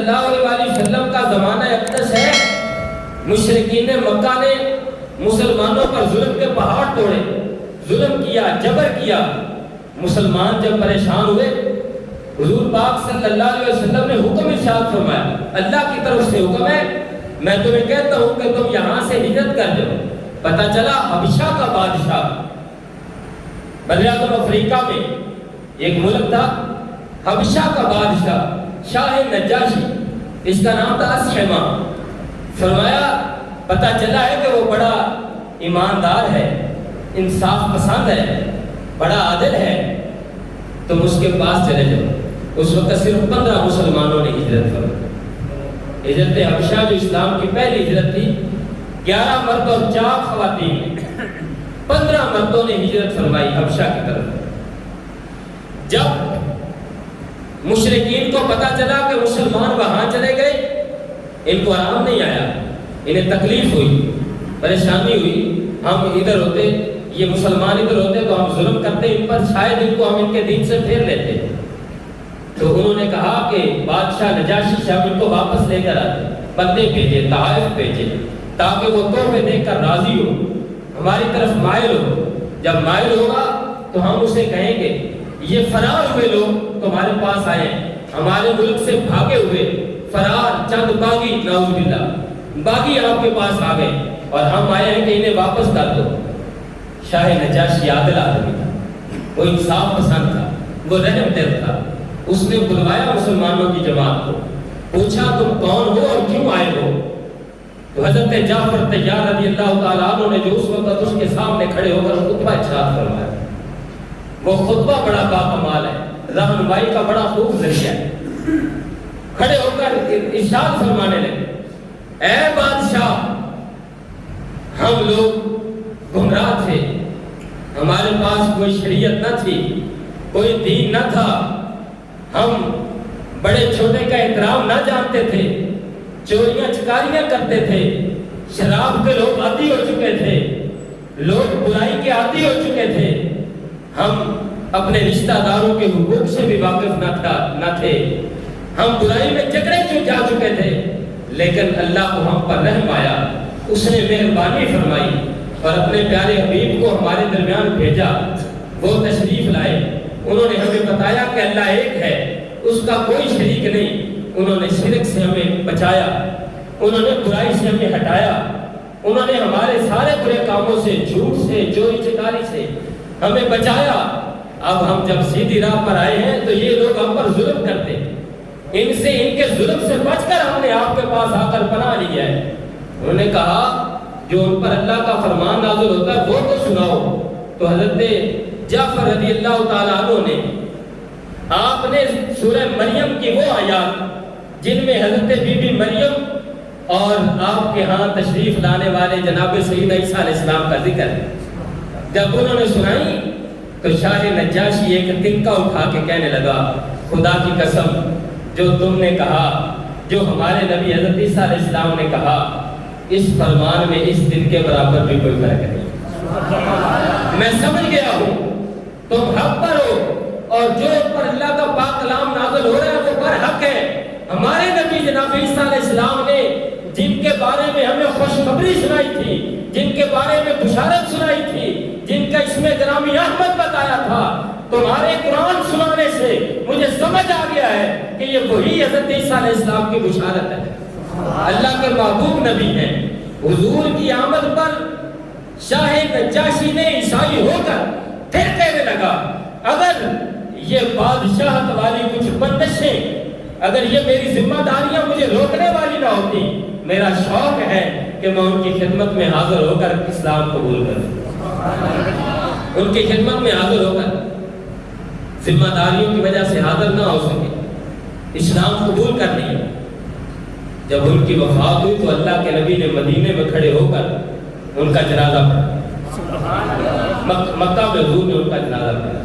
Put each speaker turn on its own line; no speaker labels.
اللہ علیہ وسلم کا زمانہ اقدس ہے، مشرکین مکہ نے مسلمانوں پر ظلم کے پہاڑ توڑے، ظلم کیا، جبر کیا۔ مسلمان جب پریشان ہوئے، حضور پاک صلی اللہ علیہ وسلم نے حکم ارشاد فرمایا، اللہ کی طرف سے حکم ہے، میں تمہیں کہتا ہوں کہ تم یہاں سے ہجرت کر جاؤ۔ پتہ چلا حبشہ کا بادشاہ، بلاد افریقہ میں ایک ملک تھا، حبشہ کا بادشاہ شاہ نجاشی، اس کا نام تھا اسحمہ۔ فرمایا پتہ چلا ہے کہ وہ بڑا ایماندار ہے، انصاف پسند ہے، بڑا عادل ہے، تم اس کے پاس چلے جاؤ۔ اس وقت صرف 15 مسلمانوں نے ہجرت فرمائی۔ ہجرت حبشہ جو اسلام کی پہلی ہجرت تھی، 11 مرد اور 4 خواتین، 15 مردوں نے ہجرت فرمائی حبشہ کی طرف۔ جب مشرکین کو پتہ چلا کہ مسلمان وہاں چلے گئے، ان کو آرام نہیں آیا، انہیں تکلیف ہوئی، پریشانی ہوئی۔ ہم ادھر ہوتے، یہ مسلمان ادھر ہوتے تو ہم ظلم کرتے ان پر، شاید ان کو ہم ان کے دین سے پھیر لیتے۔ تو انہوں نے کہا کہ بادشاہ نجاشی سے ہم ان کو واپس لے کر آتے، بندے بھیجے، تحائف بھیجے، تاکہ وہ تحفے دے کر راضی ہو، ہماری طرف مائل ہو۔ جب مائل ہوگا تو ہم اسے کہیں گے یہ فرار ہوئے لوگ تمہارے پاس آئے، ہمارے ملک سے بھاگے ہوئے فرار چند باغی، نعوذ باللہ باغی آپ کے پاس آ گئے اور ہم آئے ہیں کہ انہیں واپس کر دو۔ شاہ نجاشی عادل آدمی تھا، وہ انصاف پسند تھا، وہ رحم دل تھا۔ اس نے بلوایا مسلمانوں کی جماعت کو، پوچھا تم کون ہو اور کیوں آئے ہو؟ تو حضرت جعفر طیار رضی اللہ تعالیٰ عنہ نے جو اس وقت اس کے سامنے کھڑے ہو کر خطبہ ارشاد فرمایا، وہ خطبہ بڑا باکمال ہے، رہنمائی کا بڑا خوب ذریعہ ہے۔ کھڑے ہو کر ارشاد فرمانے لگے، اے بادشاہ، ہم لوگ گمراہ تھے، ہمارے پاس کوئی شریعت نہ تھی، کوئی دین نہ تھا، ہم بڑے چھوٹے کا احترام نہ جانتے تھے، چوریاں چکاریاں کرتے تھے، شراب کے لوگ عادی ہو چکے تھے، لوگ برائی کے عادی ہو چکے تھے، ہم اپنے رشتہ داروں کے حقوق سے بھی واقف نہ تھے، ہم برائی میں جکڑے جا چکے تھے، لیکن اللہ کو ہم پر رحم آیا، اس نے مہربانی فرمائی اور اپنے پیارے حبیب کو ہمارے درمیان بھیجا۔ وہ تشریف لائے، انہوں نے ہمیں بتایا کہ اللہ ایک ہے، اس کا کوئی شریک نہیں۔ انہوں نے شرک سے ہمیں بچایا، انہوں نے برائی سے ہمیں ہٹایا، انہوں نے ہمارے سارے برے کاموں سے، جھوٹ سے، چوری چکاری سے ہمیں بچایا۔ اب ہم جب سیدھی راہ پر آئے ہیں تو یہ لوگ ہم پر ظلم کرتے، ان سے، ان کے ظلم سے بچ کر ہم نے آپ کے پاس آ کر پناہ لیا ہے۔ انہوں نے کہا جو ان پر اللہ کا فرمان نازل ہوتا ہے وہ تو سناؤ۔ تو حضرت جعفر رضی اللہ تعالیٰ عنہ نے، آپ نے سورہ مریم کی وہ آیات جن میں حضرت بی بی مریم اور آپ کے ہاں تشریف لانے والے جناب سیدنا عیسیٰ علیہ السلام کا ذکر ہے، جب انہوں نے سنائی تو شاہ نجاشی ایک تنکا اٹھا کے کہنے لگا، خدا کی قسم، جو تم نے کہا، جو ہمارے نبی حضرت عیسیٰ علیہ السلام نے کہا، اس فرمان میں اس دن کے برابر بھی کوئی فرق نہیں۔ میں سمجھ گیا ہوں تم حق پر ہو، اور جو پر اللہ کا پاک کلام نازل ہو رہا ہے وہ پر حق ہے۔ ہمارے نبی جناب عیسیٰ علیہ السلام نے جن کے بارے میں ہمیں خوشخبری سنائی تھی، جن کے بارے میں بشارت سنائی تھی، جن کا اسم گرامی احمد بتایا تھا، تمہارے قرآن سنانے سے مجھے سمجھ آ گیا ہے کہ یہ وہی حضرت عیسیٰ علیہ السلام کی بشارت ہے۔ اللہ کے محبوب نبی ہیں۔ حضور کی آمد پر شاہ نجاشی نے عیسائی ہو کر پھر کہنے لگا، اگر یہ بادشاہت والی کچھ بندشیں، اگر یہ میری ذمہ داریاں مجھے روکنے والی نہ ہوتی، میرا شوق ہے کہ میں ان کی خدمت میں حاضر ہو کر اسلام قبول کروں، ان کی خدمت میں حاضر ہو کر، ذمہ داریوں کی وجہ سے حاضر نہ ہو سکے، اسلام قبول کر لیا۔ جب ان کی وفات ہوئی تو اللہ کے نبی نے مدینے میں کھڑے ہو کر ان کا جنازہ پڑھا، مکہ میں حضور نے ان کا جنازہ پڑھا۔